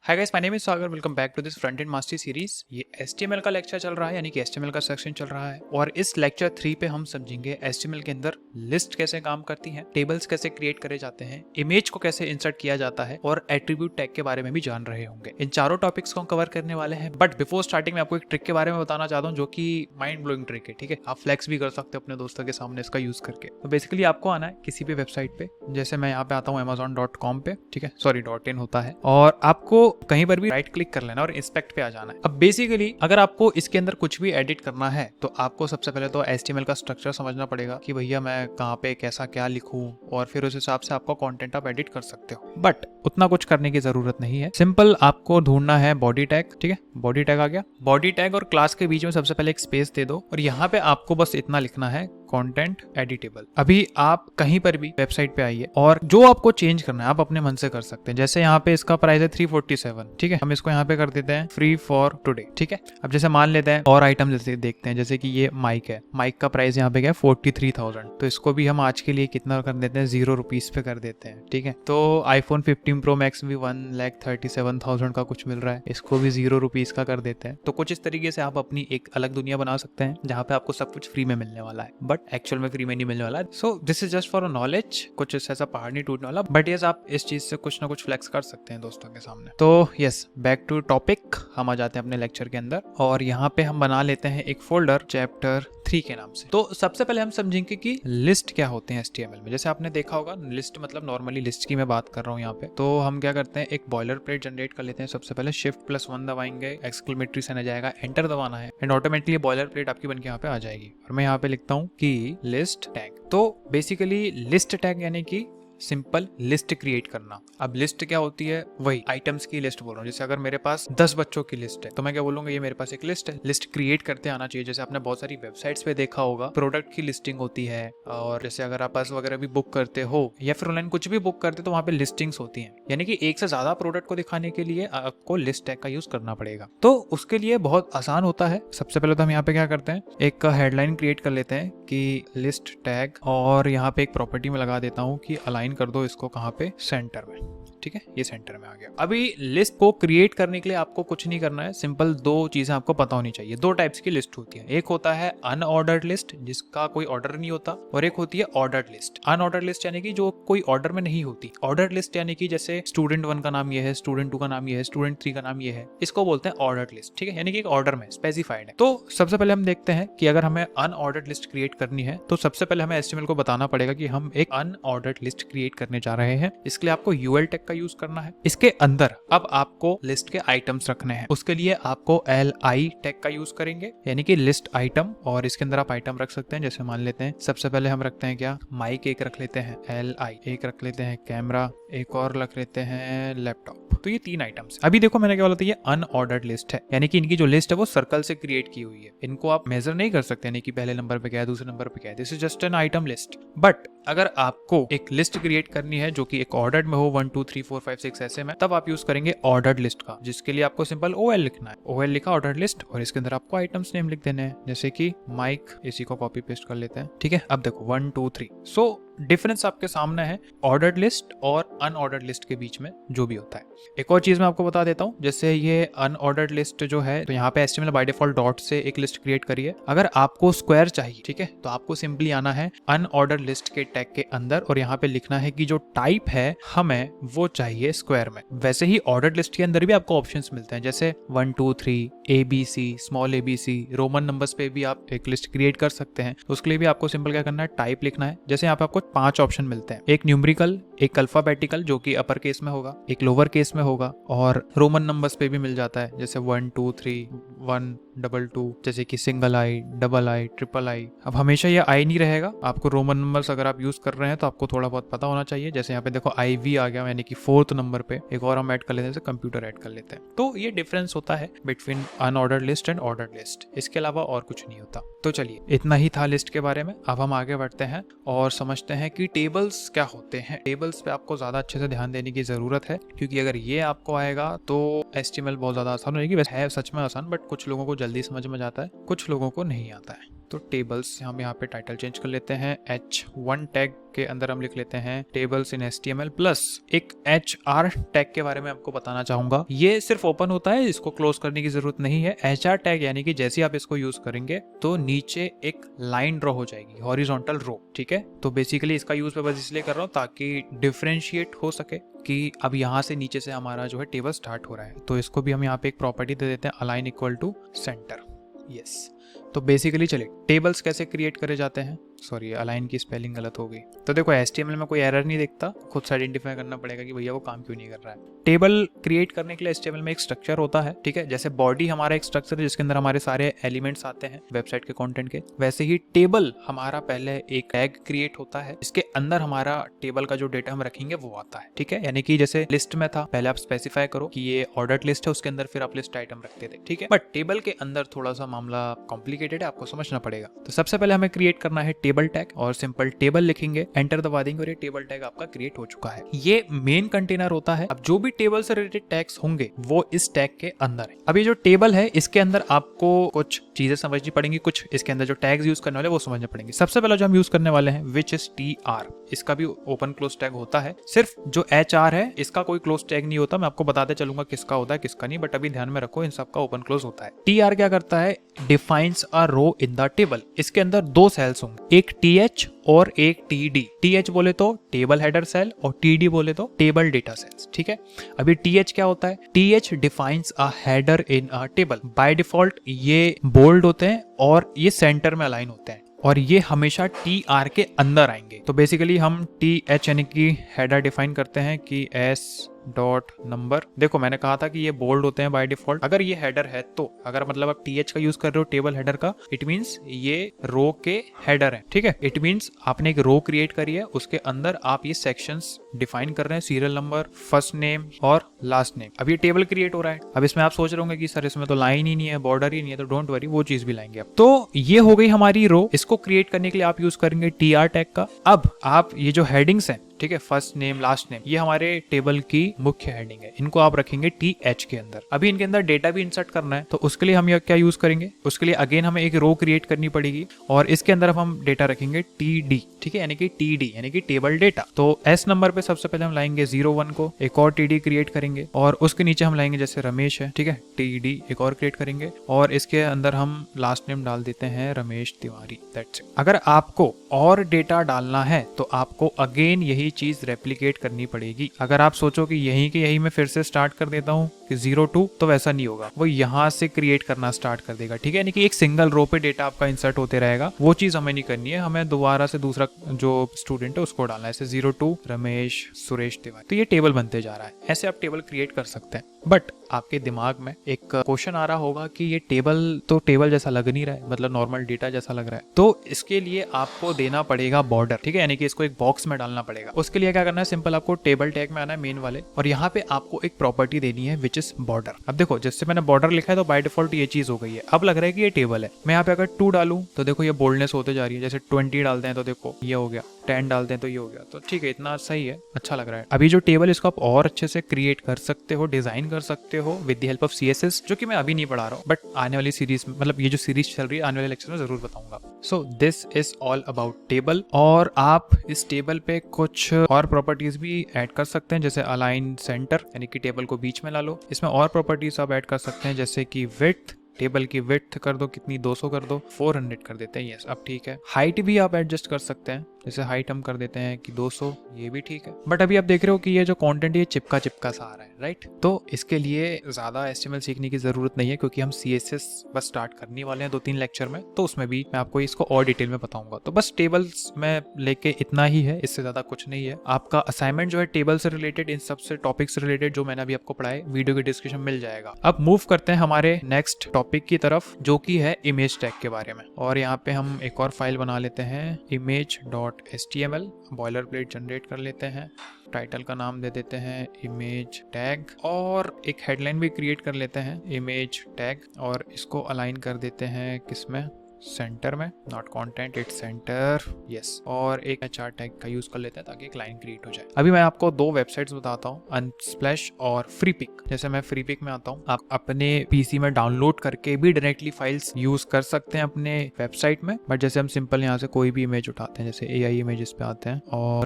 Hi guys, my name is Sagar. Welcome back to this front end mastery series. ये HTML का lecture चल रहा है, यानी कि HTML का सेक्शन चल रहा है। और इस लेक्चर 3 पे हम समझेंगे HTML के अंदर लिस्ट कैसे काम करती हैं, टेबल्स कैसे क्रिएट करे जाते हैं, इमेज को कैसे इंसर्ट किया जाता है और एट्रीब्यूट टैग के बारे में भी जान रहे होंगे। इन चारों टॉपिक्स को हम कवर करने वाले हैं। बट बिफोर स्टार्टिंग में आपको एक ट्रिक के बारे में बताना चाहता हूँ जो कि माइंड ब्लोइंग ट्रिक है। ठीक है, आप फ्लेक्स भी कर सकते हो अपने दोस्तों के सामने इसका यूज करके। तो बेसिकली आपको आना है किसी भी वेबसाइट पे, जैसे मैं यहाँ पे आता हूँ amazon.com पे। ठीक है, सॉरी .in होता है। और आपको कहीं पर भी राइट क्लिक कर लेना और इंस्पेक्ट पे आ जाना है। अब बेसिकली अगर आपको इसके अंदर कुछ भी एडिट करना है तो आपको सबसे पहले तो HTML का स्ट्रक्चर समझना पड़ेगा कि भैया मैं कहाँ पे कैसा क्या लिखूं, और फिर उस हिसाब से आपका कंटेंट आप एडिट कर सकते हो। बट उतना कुछ करने की जरूरत नहीं है। सिंपल आपको ढूंढना है बॉडी टैग। ठीक है, बॉडी टैग आ गया। बॉडी टैग और क्लास के बीच में सबसे पहले एक स्पेस दे दो और यहाँ पे आपको बस इतना लिखना है, कंटेंट एडिटेबल। अभी आप कहीं पर भी वेबसाइट पे आइए और जो आपको चेंज करना है आप अपने मन से कर सकते हैं। जैसे यहाँ पे इसका प्राइस है 347। ठीक है, हम इसको यहाँ पे कर देते हैं फ्री फॉर टुडे। ठीक है, अब जैसे मान लेते हैं और आइटम जैसे देखते हैं, जैसे कि ये माइक है, माइक का प्राइस यहाँ पे क्या है 43,000। तो इसको भी हम आज के लिए कितना कर देते हैं, 0 रुपीज पे कर देते हैं। ठीक है, तो आईफोन 15 प्रो मैक्स भी 1,37,000 का कुछ मिल रहा है, इसको भी 0 रुपीज का कर देते हैं। तो कुछ इस तरीके से आप अपनी एक अलग दुनिया बना सकते हैं जहाँ पे आपको सब कुछ फ्री में मिलने वाला है, बट एक्चुअल में फ्री में नहीं मिलने वाला। So this is just for knowledge, कुछ ऐसा पहाड़ नहीं टूटने वाला। बट यस, आप इस चीज से कुछ ना कुछ फ्लेक्स कर सकते हैं दोस्तों के सामने। तो यस, बैक टू टॉपिक, हम आ जाते हैं अपने लेक्चर के अंदर और यहाँ पे हम बना लेते हैं एक फोल्डर चैप्टर 3 के नाम से। तो सबसे पहले हम समझेंगे कि लिस्ट क्या होते हैं HTML में। जैसे आपने देखा होगा, लिस्ट मतलब नॉर्मली लिस्ट की मैं बात कर रहा हूँ यहाँ पे। तो हम क्या करते हैं, एक बॉयलर प्लेट जनरेट कर लेते हैं। सबसे पहले Shift+1 दबाएंगे, एक्सक्लेमेटरी साइन आ जाएगा, एंटर दबाना है एंड ऑटोमेटिकली बॉयलर प्लेट आपकी बनके यहाँ पे आ जाएगी। और मैं यहाँ पे लिखता हूँ कि लिस्ट टैग। तो बेसिकली लिस्ट टैग यानी कि सिंपल लिस्ट क्रिएट करना। अब लिस्ट क्या होती है, वही आइटम्स की लिस्ट बोल रहा हूँ। जैसे अगर मेरे पास 10 बच्चों की लिस्ट है तो मैं क्या बोलूंगा, ये मेरे पास एक लिस्ट है। लिस्ट क्रिएट करते आना चाहिए। जैसे आपने बहुत सारी वेबसाइट्स पे देखा होगा, प्रोडक्ट की लिस्टिंग होती है, और जैसे अगर आप बस वगैरह भी बुक करते हो या फिर ऑनलाइन कुछ भी बुक करते हो तो वहाँ पे लिस्टिंग्स होती हैं। यानी कि एक से ज्यादा प्रोडक्ट को दिखाने के लिए आपको लिस्ट टैग का यूज करना पड़ेगा। तो उसके लिए बहुत आसान होता है। सबसे पहले तो हम यहाँ पे क्या करते हैं, एक हेडलाइन क्रिएट कर लेते हैं कि लिस्ट टैग, और यहाँ पे एक प्रॉपर्टी में लगा देता हूँ कि अलाइन कर दो इसको कहाँ पे, सेंटर में। ठीक है, ये सेंटर में आ गया। अभी लिस्ट को क्रिएट करने के लिए आपको कुछ नहीं करना है। सिंपल दो चीजें आपको पता होनी चाहिए। दो टाइप्स की लिस्ट होती है, एक होता है अनऑर्डर्ड लिस्ट जिसका कोई ऑर्डर नहीं होता, और एक होती है ऑर्डर्ड लिस्ट। अनऑर्डर्ड लिस्ट यानी कि जो कोई ऑर्डर में नहीं होती। ऑर्डर्ड लिस्ट यानी कि जैसे स्टूडेंट 1 का नाम ये है, स्टूडेंट 2 का नाम ये है, स्टूडेंट 3 का नाम ये है, इसको बोलते हैं ऑर्डर्ड लिस्ट। ठीक है, यानी कि एक ऑर्डर में स्पेसिफाइड है। तो सबसे पहले हम देखते हैं कि अगर हमें अनऑर्डर्ड लिस्ट क्रिएट करनी है तो सबसे पहले हमें HTML को बताना पड़ेगा कि हम एक अनऑर्डर्ड लिस्ट क्रिएट करने जा रहे हैं। इसके लिए आपको UL टैग का यूज करना है। इसके अंदर अब आपको लिस्ट के आइटम्स रखने हैं। उसके लिए आपको LI टैग का यूज करेंगे, यानी कि लिस्ट आइटम। और इसके अंदर आप आइटम रख सकते हैं। जैसे मान लेते हैं सबसे पहले हम रखते हैं क्या, माइक एक रख लेते हैं LI, एक रख लेते हैं कैमरा, एक और रख लेते हैं लैपटॉप। तो ये 3 आइटम्स। अभी देखो मैंने क्या बोला था, ये अनऑर्डर्ड लिस्ट है, यानी कि इनकी जो लिस्ट है वो सर्कल से क्रिएट की हुई है। इनको आप मेजर नहीं कर सकते, यानी कि पहले नंबर पे क्या है, दूसरे नंबर पे क्या है। This is just an item list. But अगर आपको एक लिस्ट क्रिएट करनी है जो कि एक ऑर्डर्ड में हो, 1 2 3 4 5 6 ऐसे में, तब आप यूज करेंगे ऑर्डर्ड लिस्ट का, जिसके लिए आपको सिंपल OL लिखना है। OL लिखा, ऑर्डर्ड लिस्ट, और इसके अंदर आपको आइटम्स नेम लिख देने हैं, जैसे कि माइक। इसी को कॉपी पेस्ट कर लेते हैं। ठीक है, अब देखो 1 2 3। सो डिफरेंस आपके सामने है ऑर्डर्ड लिस्ट और अनऑर्डर्ड लिस्ट के बीच में जो भी होता है। एक और चीज मैं आपको बता देता हूँ, जैसे ये अनऑर्डर्ड लिस्ट जो है, तो यहाँ पे HTML बाय डिफॉल्ट डॉट से एक लिस्ट क्रिएट करिए। अगर आपको स्क्वायर चाहिए, ठीक है, तो आपको सिंपली आना है अनऑर्डर्ड लिस्ट के टैग के अंदर और यहाँ पे लिखना है कि जो टाइप है हमें वो चाहिए स्क्वायर में। वैसे ही ऑर्डर्ड लिस्ट के अंदर भी आपको ऑप्शंस मिलते हैं, जैसे 1 2 3 ABC, small ABC, Roman numbers पे भी आप एक लिस्ट क्रिएट कर सकते हैं। तो उसके लिए भी आपको सिंपल क्या करना है, टाइप लिखना है। जैसे यहाँ पे आपको 5 ऑप्शन मिलते हैं, एक न्यूमेरिकल, एक अल्फाबेटिकल जो कि अपर केस में होगा, एक लोअर केस में होगा, और रोमन नंबर्स पे भी मिल जाता है, जैसे 1 2 3 1 2 2, जैसे कि single I, double I, triple I. अब हमेशा ये आई नहीं रहेगा, आपको रोमन नंबर्स अगर आप यूज कर रहे हैं तो आपको थोड़ा बहुत पता होना चाहिए। जैसे यहाँ पे देखो IV आ गया, यानी कि 4th नंबर पे। एक और हम ऐड कर लेते हैं, जैसे कंप्यूटर ऐड कर लेते हैं। तो ये डिफरेंस होता है between unordered list and ordered list. इसके अलावा और कुछ नहीं होता। तो चलिए, इतना ही था लिस्ट के बारे में। अब हम आगे बढ़ते हैं और समझते हैं कि टेबल्स क्या होते हैं। टेबल्स पे आपको ज्यादा अच्छे से ध्यान देने की जरूरत है, क्योंकि अगर ये आपको आएगा तो HTML बहुत ज्यादा आसान होगी। वैसे है सच में आसान, बट कुछ लोगों को जल्दी समझ में जाता है, कुछ लोगों को नहीं आता है। तो टेबल्स हम यहाँ पे टाइटल चेंज कर लेते हैं, H1 टैग के अंदर हम लिख लेते हैं टेबल्स इन HTML प्लस एक HR टैग के बारे में आपको बताना चाहूंगा। ये सिर्फ ओपन होता है, इसको क्लोज करने की जरूरत नहीं है। HR टैग यानी कि जैसे आप इसको यूज करेंगे तो नीचे एक लाइन ड्रॉ हो जाएगी, हॉरिजॉन्टल रो, ठीक है। तो बेसिकली इसका यूज मैं बस इसलिए कर रहा हूँ ताकि डिफरेंशिएट हो सके कि अब यहाँ से नीचे से हमारा जो है टेबल स्टार्ट हो रहा है। तो इसको भी हम यहाँ पे एक प्रॉपर्टी दे देते हैं, align equal to center. Yes, तो बेसिकली चलिए टेबल्स कैसे क्रिएट करे जाते हैं। सॉरी, अलाइन की स्पेलिंग गलत हो गई। तो देखो HTML में कोई एरर नहीं दिखता, खुद से आइडेंटिफाई करना पड़ेगा कि भैया वो काम क्यों नहीं कर रहा है। टेबल क्रिएट करने के लिए HTML में एक स्ट्रक्चर होता है, ठीक है। जैसे बॉडी हमारा एक स्ट्रक्चर है जिसके अंदर हमारे सारे एलिमेंट्स आते हैं वेबसाइट के कंटेंट के, वैसे ही टेबल हमारा पहले एक टैग क्रिएट होता है, इसके अंदर हमारा टेबल का जो डेटा हम रखेंगे वो आता है, ठीक है। यानी कि जैसे लिस्ट में था, पहले आप स्पेसिफाई करो कि ये ऑर्डर्ड लिस्ट है, उसके अंदर फिर आप लिस्ट आइटम रखते थे, ठीक है। बट टेबल के अंदर थोड़ा सा मामला कॉम्प्लिकेटेड है, आपको समझना पड़ेगा। तो सबसे पहले हमें क्रिएट करना है टेबल टैग, और सिंपल टेबल लिखेंगे, एंटर दबा देंगे और ये टेबल टैग आपका क्रिएट हो चुका है। ये मेन कंटेनर होता है। अब जो भी टेबल से रिलेटेड टैग्स होंगे वो इस टैग के अंदर है। अब ये जो टेबल है इसके अंदर आपको कुछ चीजें समझनी पड़ेंगी, कुछ इसके अंदर जो टैग्स यूज करने वाले वो समझने पड़ेंगे। सबसे पहले जो हम यूज करने वाले हैं विच इज TR, इसका भी ओपन क्लोज टैग होता है। सिर्फ जो HR है इसका कोई क्लोज टैग नहीं होता, मैं आपको बताते चलूंगा किसका होता है किसका नहीं, बट अभी ध्यान में रखो इन सबका ओपन क्लोज होता है। TR क्या करता है, defines a row in the table. इसके अंदर दो सेल्स होंगे, एक TH और एक TD। TH बोले तो टेबल हेडर सेल और TD बोले तो टेबल डेटा सेल्स, ठीक है। अभी TH क्या होता है, TH defines a header in a table. By default ये बोल्ड होते हैं और ये सेंटर में अलाइन होते हैं, और ये हमेशा TR के अंदर आएंगे। तो बेसिकली हम TH यानी कि हेडर डिफाइन करते हैं कि S.नंबर। देखो मैंने कहा था कि ये बोल्ड होते हैं बाय डिफॉल्ट। अगर ये हेडर है तो अगर मतलब आप TH का यूज कर रहे हो टेबल हेडर का, इट मींस ये रो के हेडर है, ठीक है। इट मींस आपने एक रो क्रिएट करी है, उसके अंदर आप ये सेक्शंस डिफाइन कर रहे हैं, सीरियल नंबर, फर्स्ट नेम और लास्ट नेम। अब ये टेबल क्रिएट हो रहा है। अब इसमें आप सोच रहे होंगे कि सर इसमें तो लाइन ही नहीं है, बॉर्डर ही नहीं है, तो डोंट वरी, वो चीज भी लाएंगे अब। तो ये हो गई हमारी रो। इसको क्रिएट करने के लिए आप यूज करेंगे TR टैग का। अब आप ये जो हेडिंग्स हैं, ठीक है, फर्स्ट नेम लास्ट नेम, ये हमारे टेबल की मुख्य हेडिंग है, इनको आप रखेंगे TH के अंदर। अभी इनके अंदर डेटा भी इंसर्ट करना है, तो उसके लिए हम ये क्या यूज करेंगे, उसके लिए अगेन हमें एक रो क्रिएट करनी पड़ेगी और इसके अंदर हम डेटा रखेंगे TD, ठीक है, यानी कि TD यानी कि टेबल डेटा। तो S नंबर पे सबसे पहले हम लाएंगे 01 को, एक और TD क्रिएट करेंगे और उसके नीचे हम लाएंगे जैसे रमेश है, ठीक है, TD एक और क्रिएट करेंगे और इसके अंदर हम लास्ट नेम डाल देते हैं रमेश तिवारी। That's it. अगर आपको और डेटा डालना है तो आपको अगेन यही चीज रेप्लिकेट करनी पड़ेगी। अगर आप सोचो कि यही के यही मैं फिर से स्टार्ट कर देता हूँ कि 02, तो वैसा नहीं होगा, वो यहाँ से क्रिएट करना स्टार्ट कर देगा, ठीक है। यानी कि एक सिंगल रो पे डेटा आपका इंसर्ट होते रहेगा, वो चीज हमें नहीं करनी है। हमें दोबारा से दूसरा जो स्टूडेंट है उसको डालना है, जैसे 02 रमेश सुरेश तिवारी। तो ये टेबल बनते जा रहा है। ऐसे आप टेबल क्रिएट कर सकते हैं। बट आपके दिमाग में एक क्वेश्चन आ रहा होगा कि ये टेबल तो टेबल जैसा लग नहीं रहा है, मतलब नॉर्मल डेटा जैसा लग रहा है। तो इसके लिए आपको देना पड़ेगा बॉर्डर, ठीक है, यानी कि इसको एक बॉक्स में डालना पड़ेगा। उसके लिए क्या करना है, सिंपल आपको टेबल टैग में आना है मेन वाले, और यहाँ पे आपको एक प्रॉपर्टी देनी है विच इज बॉर्डर। अब देखो जैसे मैंने बॉर्डर लिखा है तो बाय डिफॉल्ट ये चीज हो गई है। अब लग रहा है कि ये टेबल है। मैं यहाँ पे अगर 2 डालूं तो देखो ये बोल्डनेस होते जा रही है। जैसे 20 डालते हैं तो देखो ये हो गया, 10 डालते हैं तो ये हो गया। तो ठीक है, इतना सही है, अच्छा लग रहा है। अभी जो टेबल इसको आप और अच्छे से क्रिएट कर सकते हो, डिजाइन कर सकते हो with the help of CSS, जो कि मैं अभी नहीं पढ़ा रहा हूँ, बट आने वाली सीरीज में, मतलब ये जो सीरीज चल रही है आने वाले लेक्चर में जरूर बताऊंगा। So this is all about table. और आप इस टेबल पे कुछ और प्रॉपर्टीज भी ऐड कर सकते हैं, जैसे अलाइन सेंटर, यानी कि टेबल को बीच में ला लो। इसमें और प्रॉपर्टीज आप ऐड कर सकते हैं जैसे कि विड्थ, टेबल की विड्थ कर दो कितनी, 200 कर दो, 400 कर देते हैं, यस अब ठीक है। हाइट भी आप एडजस्ट कर सकते हैं, जैसे हाइट हम कर देते हैं कि 200, ये भी ठीक है। बट अभी आप देख रहे हो कि ये जो कंटेंट ये चिपका चिपका सा आ रहा है, राइट। तो इसके लिए ज्यादा HTML सीखने की जरूरत नहीं है, क्योंकि हम CSS बस स्टार्ट करने वाले हैं 2-3 लेक्चर में, तो उसमें भी मैं आपको इसको और डिटेल में बताऊंगा। तो बस टेबल्स में लेके इतना ही है, इससे ज्यादा कुछ नहीं है। आपका असाइनमेंट जो है टेबल से रिलेटेड, इन सबसे टॉपिक से रिलेटेड जो मैंने अभी आपको पढ़ाए, वीडियो के डिस्क्रिप्शन मिल जाएगा। अब मूव करते हैं हमारे नेक्स्ट टॉपिक की तरफ, जो कि है इमेज टैग के बारे में। और यहाँ पे हम एक और फाइल बना लेते हैं, image.html, बॉयलर प्लेट जनरेट कर लेते हैं। टाइटल का नाम दे देते हैं इमेज टैग, और एक हेडलाइन भी क्रिएट कर लेते हैं इमेज टैग, और इसको अलाइन कर देते हैं किसमें, सेंटर में, not content, its centre, yes, और एक HR टैग का यूज कर लेते हैं ताकि एक लाइन क्रिएट हो जाए। अभी मैं आपको दो वेबसाइट्स बताता हूँ, अनस्प्लैश और फ्रीपिक। जैसे मैं फ्रीपिक में आता हूँ, आप अपने पीसी में डाउनलोड करके भी डायरेक्टली फाइल्स यूज कर सकते हैं अपने वेबसाइट में। बट जैसे हम सिंपल यहाँ से कोई भी इमेज उठाते हैं, जैसे AI इमेजेस पे आते हैं और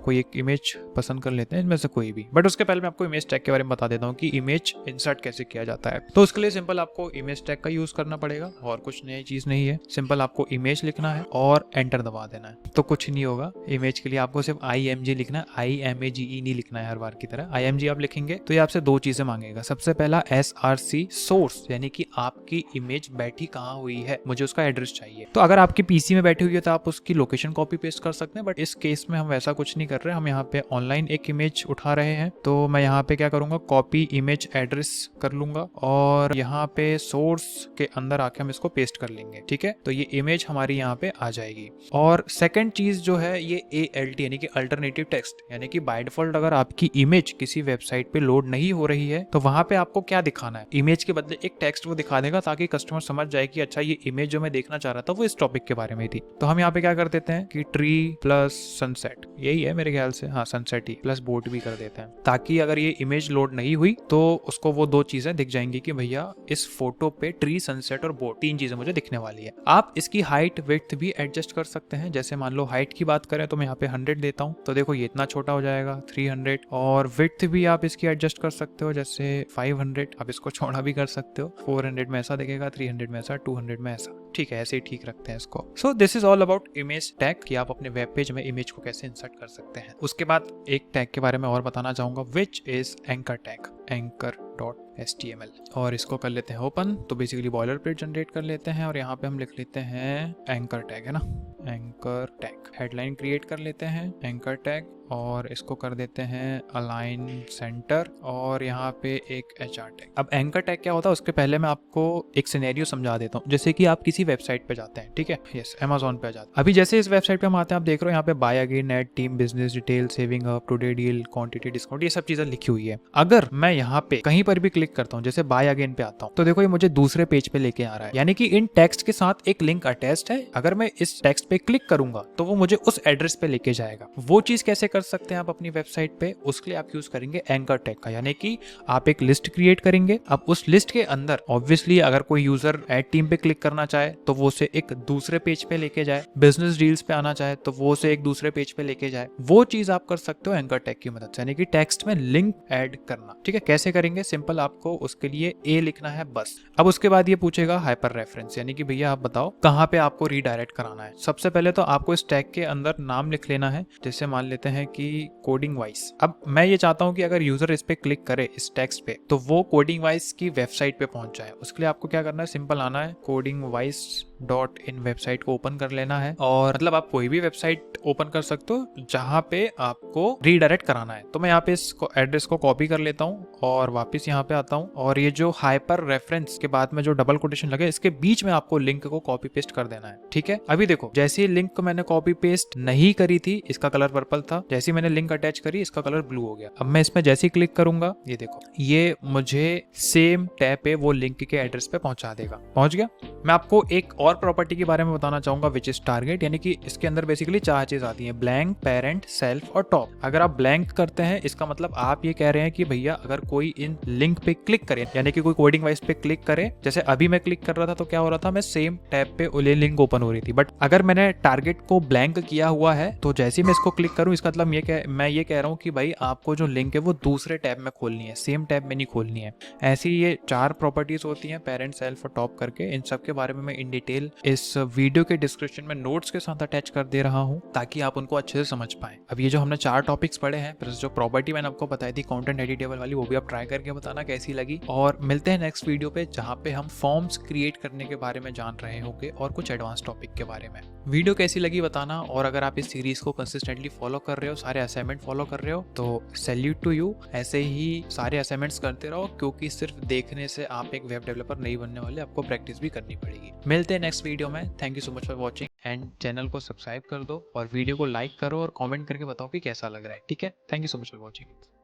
कोई एक इमेज पसंद कर लेते हैं इनमें से कोई भी। बट उसके पहले मैं आपको इमेज टैग के बारे में बता देता हूँ कि इमेज इंसर्ट कैसे किया जाता है। तो उसके लिए सिंपल आपको इमेज टैग का यूज करना पड़ेगा और कुछ नई चीज नहीं है। सिंपल आपको इमेज लिखना है और एंटर दबा देना है, तो कुछ नहीं होगा। इमेज के लिए आपको सिर्फ IMG लिखना है, IMAGE नहीं लिखना है हर बार की तरह। IMG आप लिखेंगे तो ये आपसे दो चीजें मांगेगा। सबसे पहला SRC सोर्स, यानी कि आपकी इमेज बैठी कहाँ हुई है, मुझे उसका एड्रेस चाहिए। तो अगर आपकी पीसी में बैठी हुई है तो आप उसकी लोकेशन कॉपी पेस्ट कर सकते हैं, बट इस केस में हम वैसा कुछ नहीं कर रहे। हम यहाँ पे ऑनलाइन एक इमेज उठा रहे हैं, तो मैं यहाँ पे क्या करूंगा, कॉपी इमेज एड्रेस कर लूंगा और यहाँ पे सोर्स के अंदर आके हम इसको पेस्ट कर लेंगे। ठीक है, तो ये इमेज हमारी यहाँ पे आ जाएगी। और सेकंड चीज जो है ये ALT यानी कि अल्टरनेटिव टेक्स्ट, यानी कि बाय डिफॉल्ट अगर आपकी इमेज किसी वेबसाइट पे लोड नहीं हो रही है तो वहां पे आपको क्या दिखाना है, इमेज के बदले एक टेक्स्ट वो दिखा देगा ताकि कस्टमर समझ जाए कि अच्छा ये इमेज जो मैं देखना चाह रहा था वो इस टॉपिक के बारे में थी। तो हम यहाँ पे क्या कर देते हैं कि ट्री प्लस सनसेट, यही है मेरे ख्याल से, हाँ सनसेट ही, प्लस बोट भी कर देते हैं ताकि अगर ये इमेज लोड नहीं हुई तो उसको वो दो चीजें दिख जाएंगी कि भैया इस फोटो पे ट्री, सनसेट और बोट, तीन चीजें मुझे दिखने वाली है। आप इसकी हाइट विड्थ भी एडजस्ट कर सकते हैं। जैसे मान लो हाइट की बात करें तो मैं यहाँ पे 100 देता हूँ, तो देखो ये इतना छोटा हो जाएगा 300। और विड्थ भी आप इसकी एडजस्ट कर सकते हो, जैसे 500, आप इसको छोटा भी कर सकते हो। 400 में ऐसा दिखेगा, 300 में ऐसा, 200 में ऐसा। ठीक है, ऐसे ही ठीक रखते हैं इसको। So this is all about image tag कि आप अपने वेब पेज में इमेज को कैसे इंसर्ट कर सकते हैं। उसके बाद एक टैग के बारे में और बताना चाहूंगा, which is anchor tag, anchor.html, और इसको कर लेते हैं ओपन। तो बेसिकली बॉयलर प्लेट जनरेट कर लेते हैं और यहाँ पे हम लिख लेते हैं एंकर टैग, है ना, एंकर टैग। हेडलाइन क्रिएट कर लेते हैं एंकर टैग और इसको कर देते हैं अलाइन सेंटर और यहाँ पे एक HR टैग। अब एंकर टैग क्या होता है उसके पहले मैं आपको एक सिनेरियो समझा देता हूँ। जैसे कि आप किसी वेबसाइट पे जाते हैं, ठीक है, यस, Amazon पे जाते हैं। अभी जैसे इस वेबसाइट पे हम आते हैं, आप देख रहे हो यहाँ पे buy again, net, team, business detail, saving up, today deal, quantity, discount, ये सब चीजें लिखी हुई है। अगर मैं यहाँ पे कहीं पर भी क्लिक करता हूँ, जैसे बाय अगेन पे आता हूँ, तो देखो ये मुझे दूसरे पेज पे लेके आ रहा है, यानी कि इन टेक्स्ट के साथ एक लिंक अटैच्ड है। अगर मैं इस टेक्स्ट पे क्लिक करूंगा तो वो मुझे उस एड्रेस पे लेके जाएगा। वो चीज कैसे कर सकते हैं आप अपनी वेबसाइट पे, उसके लिए आप यूज करेंगे एंकर टैग का, यानी कि आप एक लिस्ट क्रिएट करेंगे। अब उस लिस्ट के अंदर ऑब्वियसली अगर कोई यूजर ऐड टीम पे क्लिक करना चाहे तो वो उसे एक दूसरे पेज पे लेके जाए, बिजनेस डील्स पे आना चाहे तो वो उसे एक दूसरे पेज पे लेके जाए। वो चीज आप कर सकते हो एंकर टैग की मदद से, यानी कि टेक्स्ट में लिंक ऐड करना। ठीक है, कैसे करेंगे, सिंपल, आपको उसके लिए A लिखना है बस। अब उसके बाद ये पूछेगा हाइपर रेफरेंस, यानी कि भैया आप बताओ कहाँ पे आपको रीडायरेक्ट कराना है। सबसे पहले तो आपको इस टैग के अंदर नाम लिख लेना है, जैसे मान लेते हैं कि कोडिंग वाइज। अब मैं ये चाहता हूं कि अगर यूजर इस पे क्लिक करे इस टेक्स्ट पे तो वो कोडिंग वाइज की वेबसाइट पे पहुंच जाए। उसके लिए आपको क्या करना है, सिंपल आना है, codingwise.in वेबसाइट को ओपन कर लेना है। और मतलब आप कोई भी वेबसाइट ओपन कर सकते हो जहां पे आपको रीडायरेक्ट कराना है। तो मैं यहाँ पे इस एड्रेस को कॉपी कर लेता हूँ और वापस यहाँ पे आता हूँ, और ये जो हाइपर रेफरेंस के बाद में जो डबल कोटेशन लगे इसके बीच में आपको लिंक को कॉपी पेस्ट कर देना है। ठीक है, अभी देखो जैसे ही लिंक को मैंने कॉपी पेस्ट नहीं करी थी, इसका कलर पर्पल था, जैसे मैंने लिंक अटैच करी इसका कलर ब्लू हो गया। अब मैं इसमें जैसे ही क्लिक करूंगा, ये देखो ये मुझे सेम टैब पे वो लिंक के एड्रेस पे पहुंचा देगा। पहुंच गया। मैं आपको एक और प्रॉपर्टी के बारे में बताना चाहूंगा, विच इज टारगेट, यानी कि इसके अंदर बेसिकली चार चीज आती है, ब्लैंक, पेरेंट, सेल्फ और टॉप। अगर आप ब्लैंक करते हैं इसका मतलब आप ये कह रहे हैं कि भैया अगर कोई इन लिंक पे क्लिक करे, यानी कि कोई कोडिंग वाइज पे क्लिक करे, जैसे अभी मैं क्लिक कर रहा था तो क्या हो रहा था, मैं सेम टैब पे ओले लिंक ओपन हो रही थी। बट अगर मैंने टारगेट को ब्लैंक किया हुआ है तो जैसे ही मैं इसको क्लिक करूं इसका मतलब मैं ये कह रहा हूं कि भाई आपको जो लिंक है वो दूसरे टैब में खोलनी है, सेम टैब में नहीं खोलनी है। ऐसी ये चार प्रॉपर्टीज होती हैं, पेरेंट, सेल्फ और टॉप करके। इन सब के बारे में मैं इन डिटेल इस वीडियो के डिस्क्रिप्शन में नोट्स के साथ अटैच कर दे रहा हूं ताकि आप उनको अच्छे से समझ पाएं। अब ये जो हमने चार टॉपिक्स पढ़े हैं प्लस जो प्रॉपर्टी मैंने आपको बताई थी कंटेंट एडिटेबल वाली, वो भी आप ट्राई करके बताना कैसी लगी। और मिलते हैं नेक्स्ट वीडियो पे जहां पे हम फॉर्म्स क्रिएट करने के बारे में जान रहे होंगे और कुछ एडवांस टॉपिक के बारे में। वीडियो कैसी लगी बताना, और अगर आप इस सीरीज को कंसिस्टेंटली फॉलो कर रहे हो, सारे असाइनमेंट फॉलो कर रहे हो, तो सैल्यूट टू यू। ऐसे ही सारे असाइनमेंट्स करते रहो क्योंकि सिर्फ देखने से आप एक वेब डेवलपर नहीं बनने वाले, आपको प्रैक्टिस भी करनी पड़ेगी। मिलते हैं नेक्स्ट वीडियो में। Thank you so much for watching and channel को सब्सक्राइब कर दो और वीडियो को लाइक करो और कमेंट करके बताओ कि कैसा लग रहा है। ठीक है, thank you so much for watching.